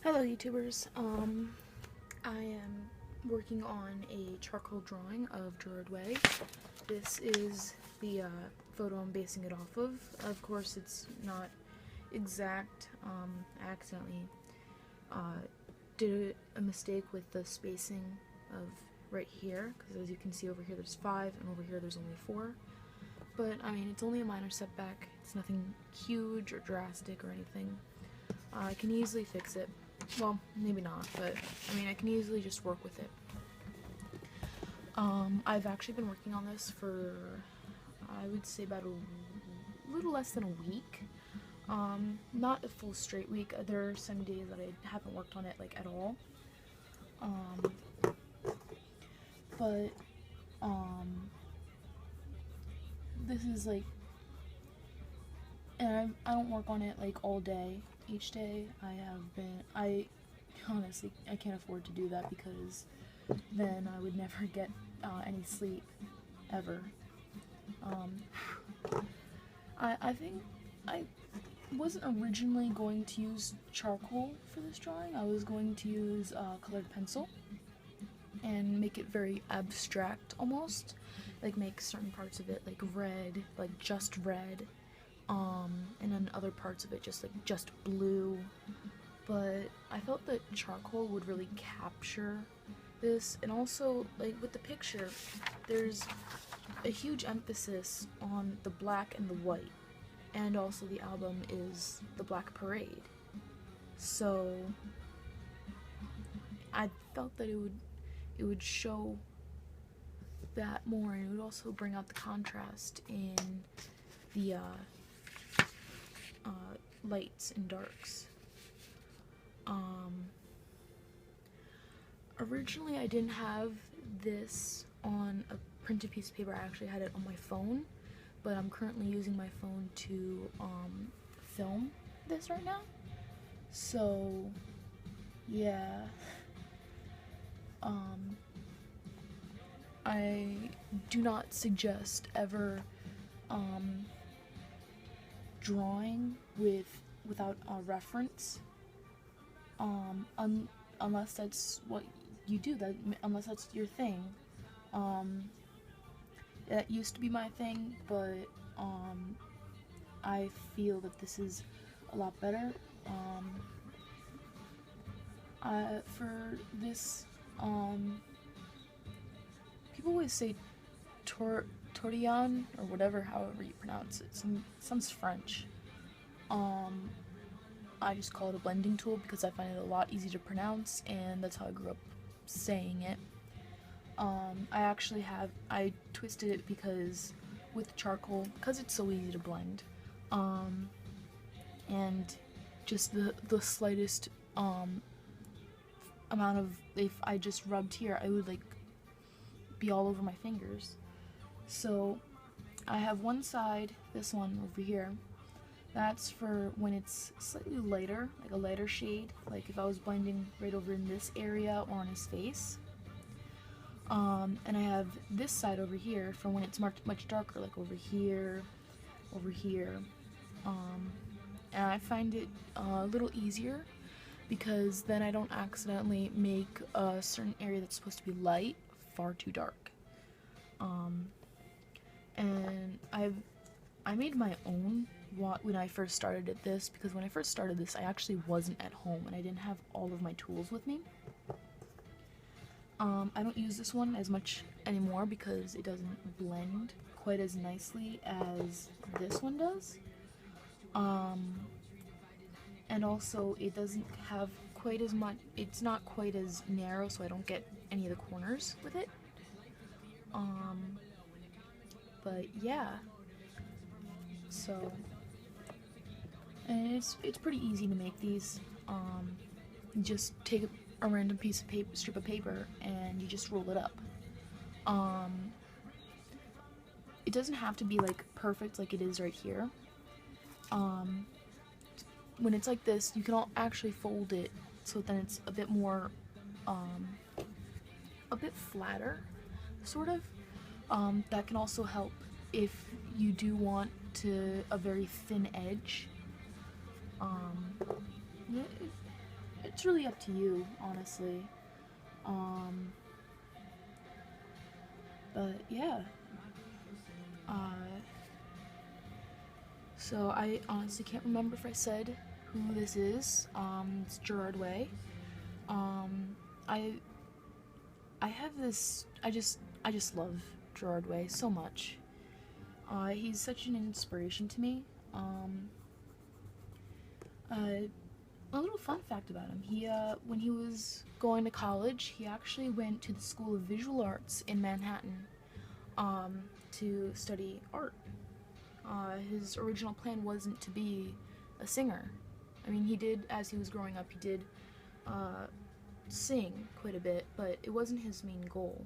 Hello YouTubers, I am working on a charcoal drawing of Gerard Way. This is the photo I'm basing it off of. Of course it's not exact. I accidentally did a mistake with the spacing of right here, because as you can see over here there's 5 and over here there's only 4. But I mean, it's only a minor setback. It's nothing huge or drastic or anything. I can easily fix it. Well, maybe not, but I mean, I can easily just work with it. I've actually been working on this for, I would say, about a little less than a week. Not a full straight week. There are some days that I haven't worked on it, like, at all. But, this is, like, and I don't work on it, like, all day. Each day I honestly, I can't afford to do that because then I would never get any sleep, ever. I think I wasn't originally going to use charcoal for this drawing. I was going to use colored pencil and make it very abstract almost. Like make certain parts of it like red, like just red. And then other parts of it just blue. But I felt that charcoal would really capture this, and also like with the picture there's a huge emphasis on the black and the white, and also the album is the Black Parade, so I felt that it would show that more, and it would also bring out the contrast in the lights and darks. Originally I didn't have this on a printed piece of paper. I actually had it on my phone, but I'm currently using my phone to film this right now. So yeah, I do not suggest ever drawing without a reference, unless that's what you do, unless that's your thing. That used to be my thing, but I feel that this is a lot better. For this, people always say Tortillon, or whatever, however you pronounce it. Sounds French. I just call it a blending tool because I find it a lot easier to pronounce, and that's how I grew up saying it. I twisted it because with charcoal, because it's so easy to blend, and just the slightest amount of, if I just rubbed here, I would like be all over my fingers. So I have one side, this one over here, that's for when it's slightly lighter, like a lighter shade, like if I was blending right over in this area or on his face. And I have this side over here for when it's marked much darker, like over here, over here. And I find it a little easier because then I don't accidentally make a certain area that's supposed to be light far too dark. And I made my own when I first started at this, because when I first started this I actually wasn't at home and I didn't have all of my tools with me. I don't use this one as much anymore because it doesn't blend quite as nicely as this one does. And also it doesn't have quite as much, it's not quite as narrow, so I don't get any of the corners with it. But yeah, so, and it's pretty easy to make these. You just take a random piece of paper, strip of paper, and you just roll it up. It doesn't have to be like perfect like it is right here. When it's like this, you can actually fold it so then it's a bit more, a bit flatter, sort of. That can also help if you do want a very thin edge. it's really up to you, honestly. Um, but yeah. So I honestly can't remember if I said who this is. It's Gerard Way. Um, I I have this. I just love Gerard Way so much. He's such an inspiration to me. Uh, a little fun fact about him: when he was going to college, he actually went to the School of Visual Arts in Manhattan, to study art. His original plan wasn't to be a singer. I mean, he did, as he was growing up, he did sing quite a bit, but it wasn't his main goal.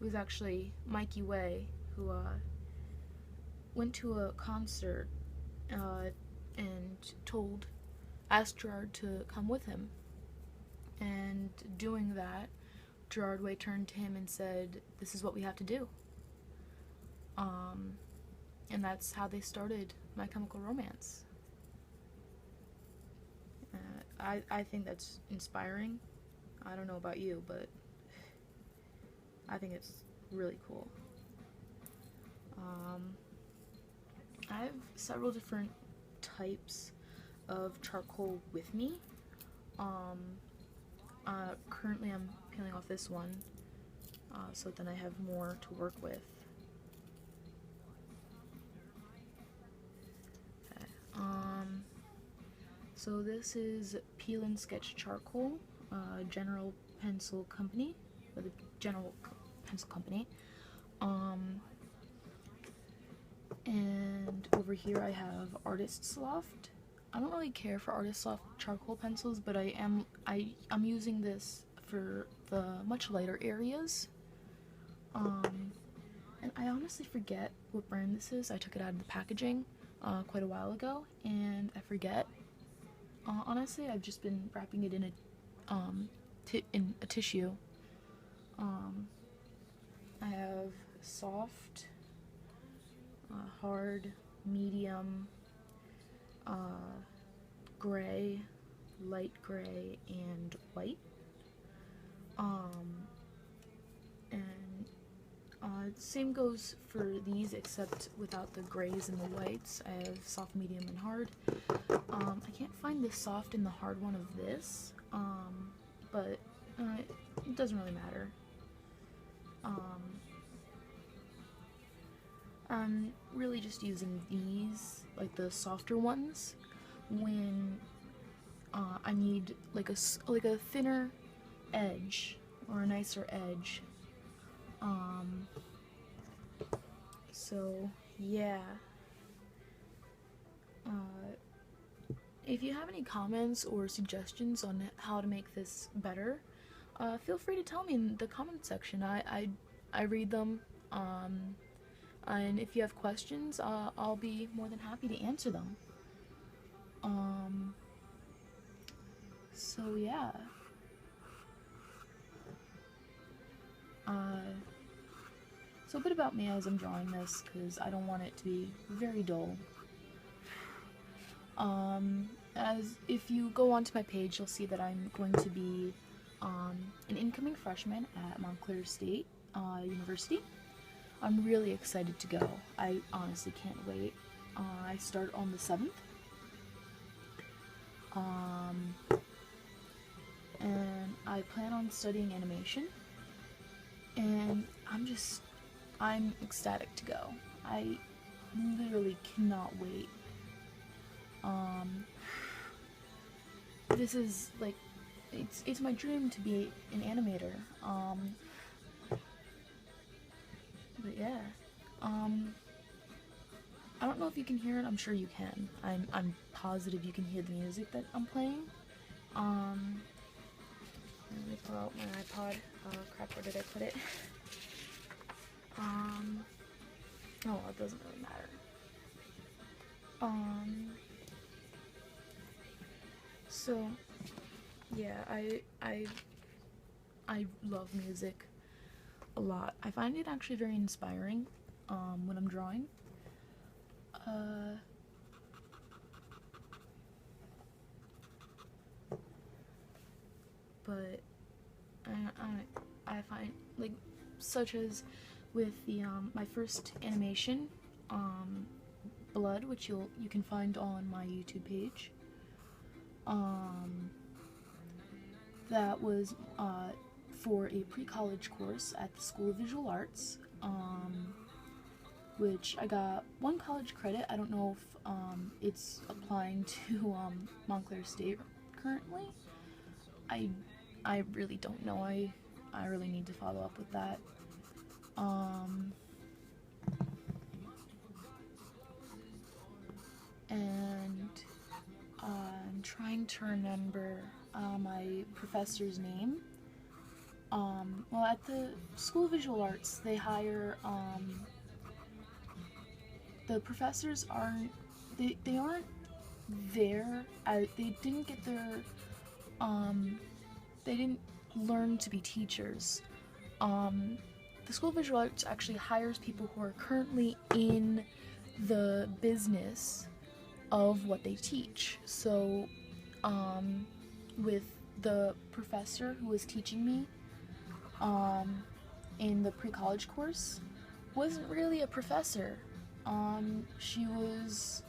It was actually Mikey Way who went to a concert and asked Gerard to come with him. And doing that, Gerard Way turned to him and said, "This is what we have to do." And that's how they started My Chemical Romance. I think that's inspiring. I don't know about you, but I think it's really cool. I have several different types of charcoal with me. Currently I'm peeling off this one, so then I have more to work with. Okay. So this is Peel and Sketch Charcoal, General Pencil Company, or the General Pencil Company. And over here I have Artist's Loft. I don't really care for Artist's Loft charcoal pencils, but I'm using this for the much lighter areas. And I honestly forget what brand this is. I took it out of the packaging quite a while ago, and I forget. Honestly, I've just been wrapping it in a tissue. I have soft, hard, medium, gray, light gray, and white. Same goes for these, except without the grays and the whites. I have soft, medium, and hard. I can't find the soft and the hard one of this, but it doesn't really matter. I'm really just using these, like the softer ones, when I need like a thinner edge or a nicer edge. So yeah. If you have any comments or suggestions on how to make this better, feel free to tell me in the comment section. I read them. And if you have questions, I'll be more than happy to answer them. So yeah. So a bit about me as I'm drawing this, because I don't want it to be very dull. As if you go onto my page, you'll see that I'm going to be an incoming freshman at Montclair State University. I'm really excited to go. I honestly can't wait. I start on the 7th. And I plan on studying animation. And I'm ecstatic to go. I literally cannot wait. This is like, it's my dream to be an animator. But yeah. I don't know if you can hear it. I'm sure you can. I'm positive you can hear the music that I'm playing. Let me pull out my iPod. Crap, where did I put it? Oh, well, it doesn't really matter. So, yeah, I love music a lot. I find it actually very inspiring, when I'm drawing. I find, like, such as with the my first animation, Blood, which you can find on my YouTube page. That was for a pre-college course at the School of Visual Arts, which I got 1 college credit. I don't know if it's applying to Montclair State currently. I really don't know. I really need to follow up with that. And I'm trying to remember my professor's name. Well, at the School of Visual Arts, they hire, the professors aren't, they aren't there, they didn't get their, they didn't learn to be teachers. The School of Visual Arts actually hires people who are currently in the business of what they teach. So, with the professor who was teaching me in the pre-college course, wasn't really a professor. She was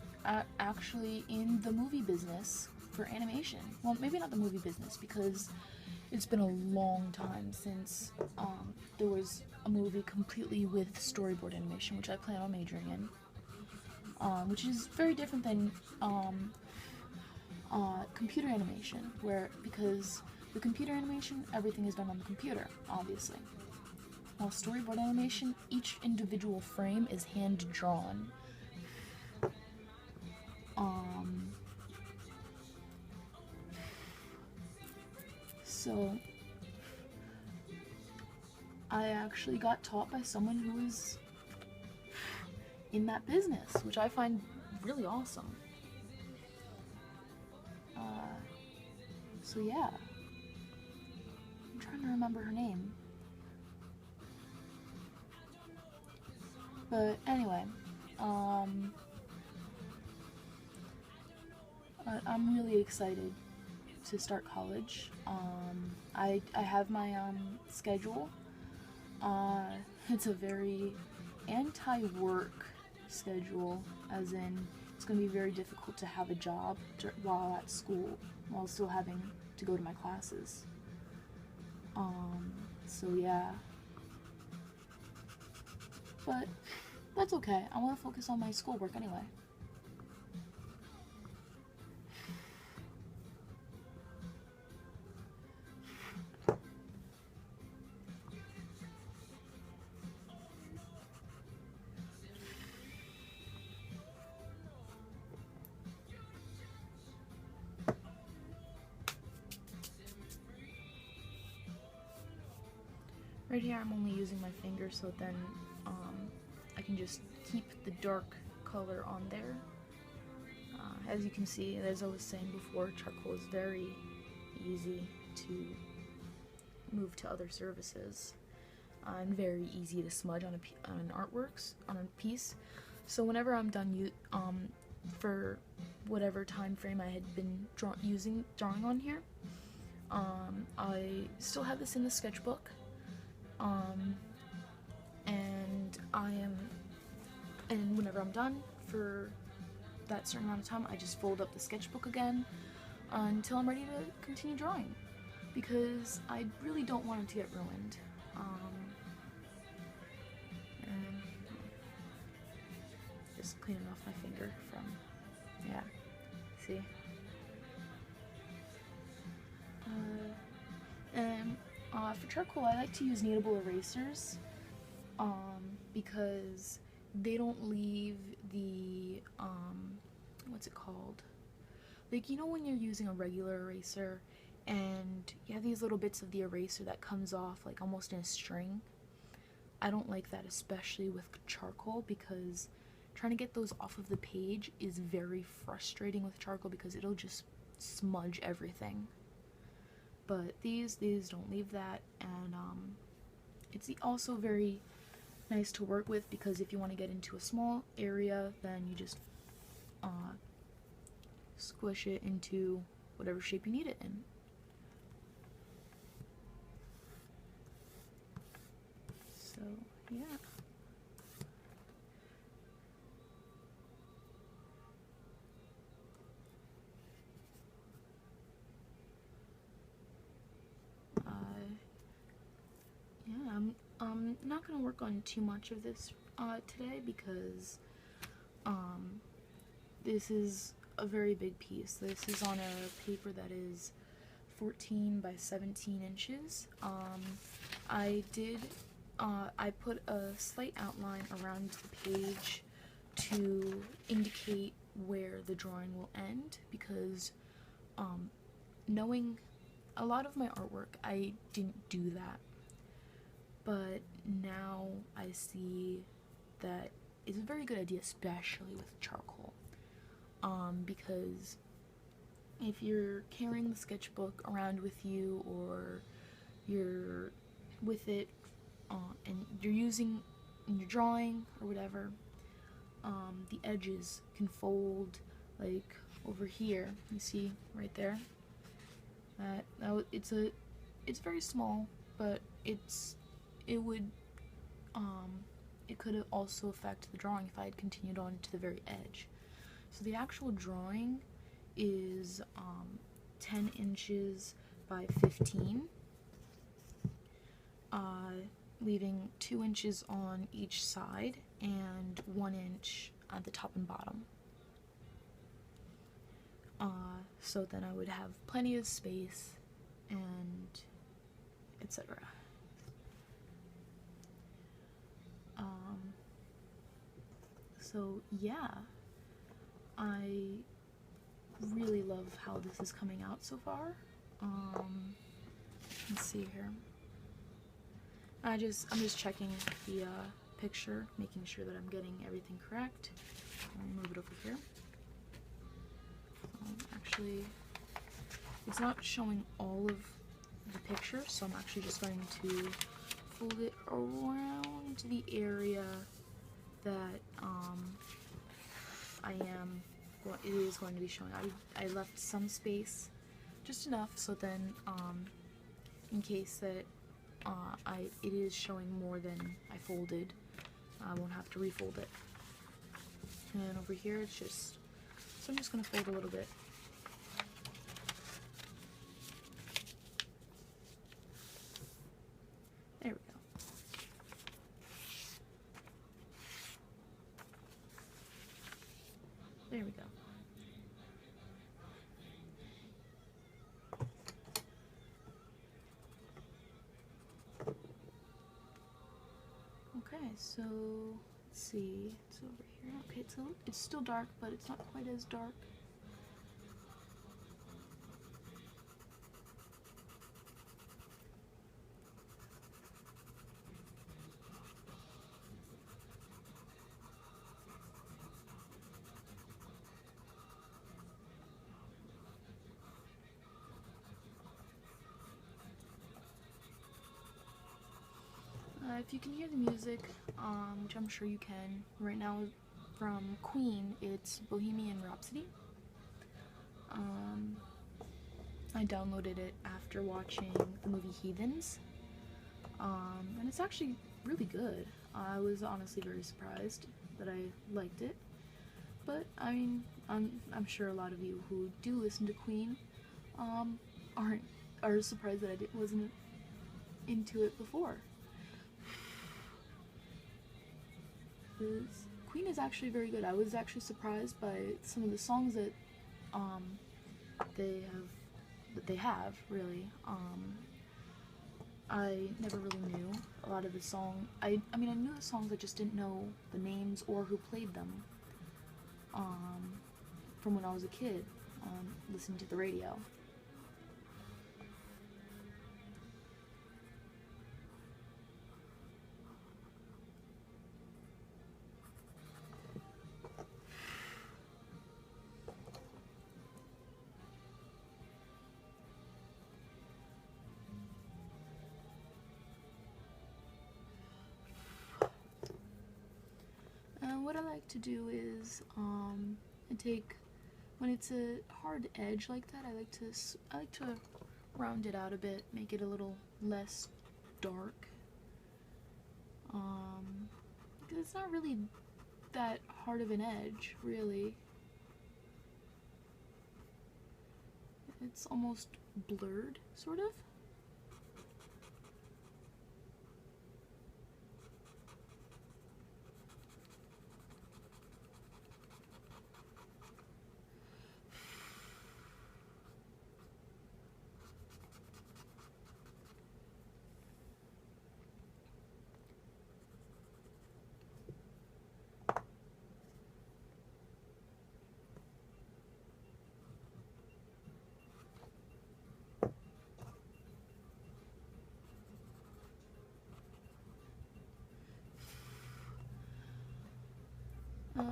actually in the movie business for animation. Well, maybe not the movie business, because it's been a long time since there was a movie completely with storyboard animation, which I plan on majoring in. Which is very different than computer animation, because the computer animation, everything is done on the computer, obviously. While storyboard animation, each individual frame is hand-drawn. So, I actually got taught by someone who was in that business, which I find really awesome. So yeah, I'm trying to remember her name. But anyway, I'm really excited to start college. I have my schedule. It's a very anti-work schedule, as in it's going to be very difficult to have a job while at school, while still having to go to my classes. So yeah. But that's okay. I want to focus on my schoolwork anyway. Right here I'm only using my finger, so then I can just keep the dark color on there. As you can see, as I was saying before, charcoal is very easy to move to other surfaces, and very easy to smudge on a piece. So whenever I'm done for whatever time frame I had been drawing on here, I still have this in the sketchbook. And whenever I'm done for that certain amount of time, I just fold up the sketchbook again until I'm ready to continue drawing, because I really don't want it to get ruined. And just cleaning off my finger from, yeah, see? For charcoal, I like to use kneadable erasers, because they don't leave the, what's it called? Like, you know when you're using a regular eraser, and you have these little bits of the eraser that comes off, like, almost in a string? I don't like that, especially with charcoal, because trying to get those off of the page is very frustrating with charcoal, because it'll just smudge everything. But these don't leave that, and it's also very nice to work with, because if you want to get into a small area, then you just squish it into whatever shape you need it in. yeah. Yeah, I'm not gonna work on too much of this today because this is a very big piece. This is on a paper that is 14 by 17 inches. I put a slight outline around the page to indicate where the drawing will end because knowing a lot of my artwork, I didn't do that. But now I see that it's a very good idea, especially with charcoal. Because if you're carrying the sketchbook around with you or you're with it and you're using in your drawing or whatever, the edges can fold like over here. You see right there? It's very small, but it could also affect the drawing if I had continued on to the very edge. So the actual drawing is 10 inches by 15, leaving 2 inches on each side and 1 inch at the top and bottom. So then I would have plenty of space and etc. So yeah, I really love how this is coming out so far. Let's see here. I'm just checking the picture, making sure that I'm getting everything correct. I'll move it over here. Actually, it's not showing all of the picture, so I'm actually just going to fold it around the area that it is going to be showing. I left some space, just enough, so then in case that it is showing more than I folded, I won't have to refold it. And over here it's just, so I'm just going to fold a little bit. There we go. There we go. Okay, so let's see. It's over here. Okay, it's still dark, but it's not quite as dark. If you can hear the music, which I'm sure you can, right now from Queen, it's Bohemian Rhapsody. I downloaded it after watching the movie Heathens, and it's actually really good. I was honestly very surprised that I liked it, but I mean, I'm sure a lot of you who do listen to Queen are surprised that I wasn't into it before. Queen is actually very good. I was actually surprised by some of the songs that they have really. I never really knew a lot of the song. I mean I knew the songs, I just didn't know the names or who played them from when I was a kid listening to the radio. What I like to do is, when it's a hard edge like that, I like to round it out a bit, make it a little less dark. because it's not really that hard of an edge, really. It's almost blurred, sort of.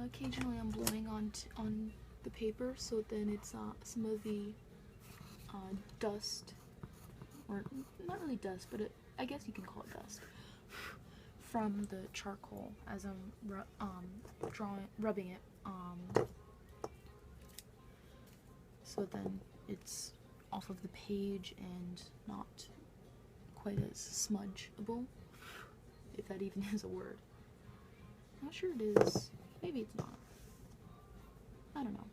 Occasionally I'm blowing on the paper, so then it's some of the dust, or not really dust, but I guess you can call it dust, from the charcoal as I'm rubbing it. So then it's off of the page and not quite as smudgeable, if that even is a word. Not sure it is. Maybe it's not. I don't know.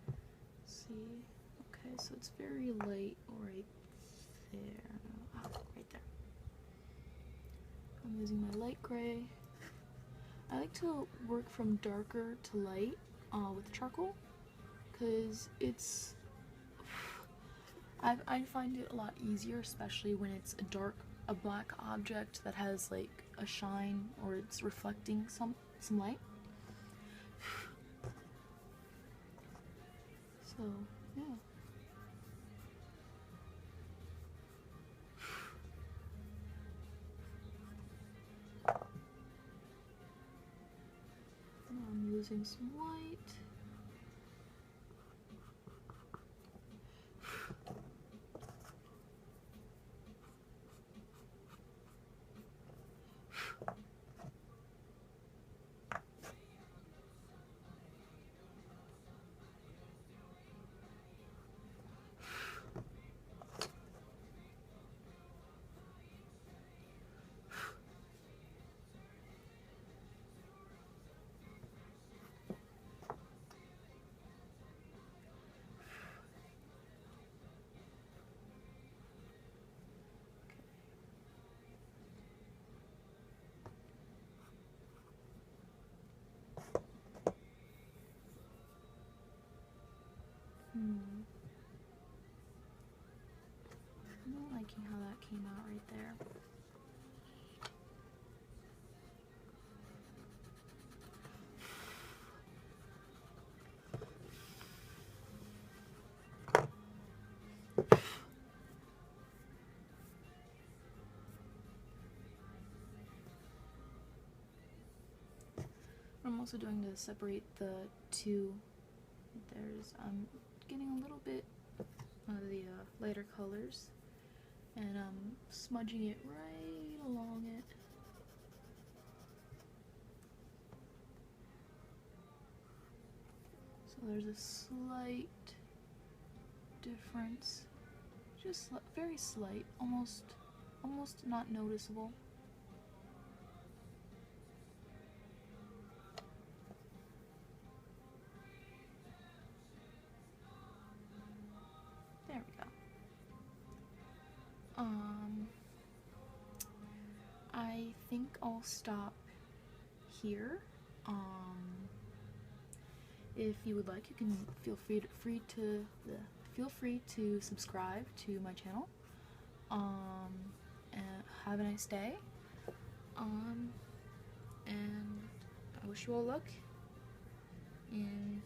Let's see. Okay, so it's very light right there. Right there. I'm using my light gray. I like to work from darker to light with charcoal, because it's I find it a lot easier, especially when it's a black object that has like a shine, or it's reflecting some light. So yeah. I'm using some white. I'm not liking how that came out right there. What I'm also doing to separate the two, I'm getting a little bit of the lighter colors, and I'm smudging it right along it. So there's a slight difference, just very slight, almost not noticeable. There we go. I think I'll stop here. If you would like, you can feel free to subscribe to my channel. And have a nice day. And I wish you all luck in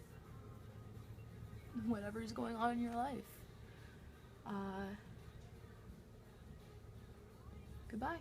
whatever is going on in your life. Goodbye.